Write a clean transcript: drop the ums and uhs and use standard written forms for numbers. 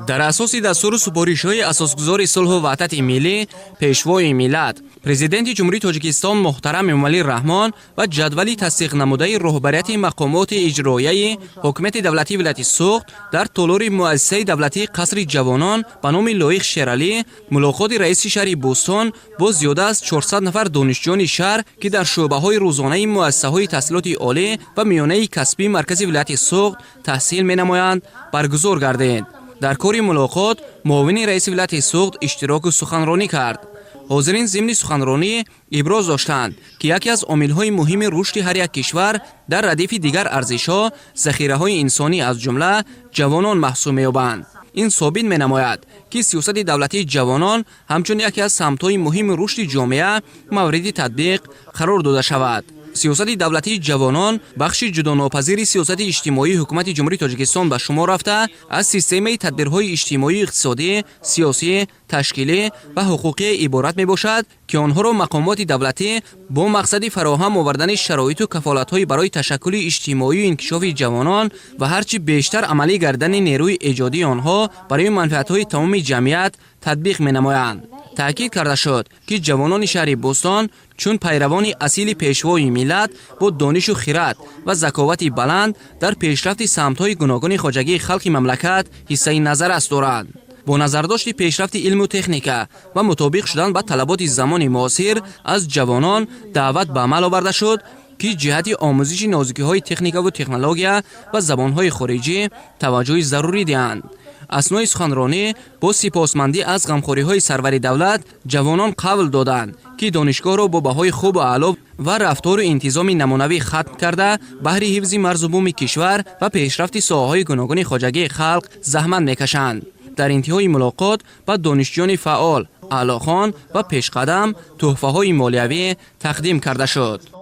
дар асоси дастуру супоришҳои асосгузори сулҳу ваҳдати миллӣ, пешвои миллат, президенти ҷумҳурии Тоҷикистон муҳтарам Эмомалӣ Раҳмон ва ҷадвали тасдиқнамудаи роҳбарияти мақомоти иҷроияи ҳокимияти давлатии вилояти Суғд дар толори муассисаи давлатии Қасри ҷавонон ба номи Лоиқ Шералӣ мулоқоти раиси шаҳри Бӯстон бо зиёда аз 400 нафар донишҷӯёни шаҳр, ки дар шуъбаҳои рӯзонаи муассисаҳои таҳсилоти олӣ ва миёнаи касбии маркази вилояти Суғд таҳсил менамоянд, баргузор гардид. дар кори мулоқот муовини раиси вилояти Суғд иштироку суханронӣ кард. ҳозирин зимни суханронӣ иброз доштанд, ки яке аз омилҳои муҳими рушди ҳар як кишвар дар радифи дигар арзишҳо захираҳои инсонӣ аз ҷумла ҷавонон маҳсуб меёбанд. ин собит менамояд, ки сиёсати давлатии ҷавонон ҳамчун яке аз самтҳои муҳими рушди ҷомеа мавриди татбиқ қарор дода шавад. сиёсати давлатии ҷавонон бахши ҷудонопазири сиёсати иҷтимоии ҳукумати ҷумҳурии Тоҷикистон ба шумор рафта, аз системаи тадбирҳои иҷтимоию, иқтисодӣ, сиёсӣ, ташкилӣ ва ҳуқуқие иборат мебошад, ки онҳоро мақомоти давлатӣ бо мақсади фароҳам овардани шароиту кафолатҳои барои ташаккули иҷтимоию инкишофи ҷавонон ва ҳарчи бештар амалӣ гардани нерӯи эҷодии онҳо барои манфиатҳои тамоми ҷамъият татбиқ менамоянд. таъкид карда шуд, ки ҷавонони шаҳри Бӯстон чун пайравони асили пешвои миллат бо донишу хират ва заковати баланд дар пешрафти самтҳои гуногуни хоҷагии халқи мамлакат ҳиссаи назаррас доранд. бо назардошти пешрафти илму техника ва мутобиқ шудан ба талаботи замони муосир аз ҷавонон даъват ба амал оварда шуд, ки ҷиҳати омӯзиши нозукиҳои техникаву технология ва забонҳои хориҷӣ таваҷҷӯҳи зарурӣ диҳанд. аснои суханронӣ бо сипосмандӣ аз ғамхориҳои сарвари давлат ҷавонон қавл доданд, ки донишгоҳро бо баҳои хубу аъло ва рафтору интизоми намунавӣ хатм карда баҳри ҳифзи марзу бӯми кишвар ва пешрафти соҳаҳои гуногуни хоҷагии халқ заҳмат мекашанд. дар интиҳои мулоқот ба донишҷӯёни фаъол, аълохон ва пешқадам тӯҳфаҳои молиявӣ тақдим карда шуд.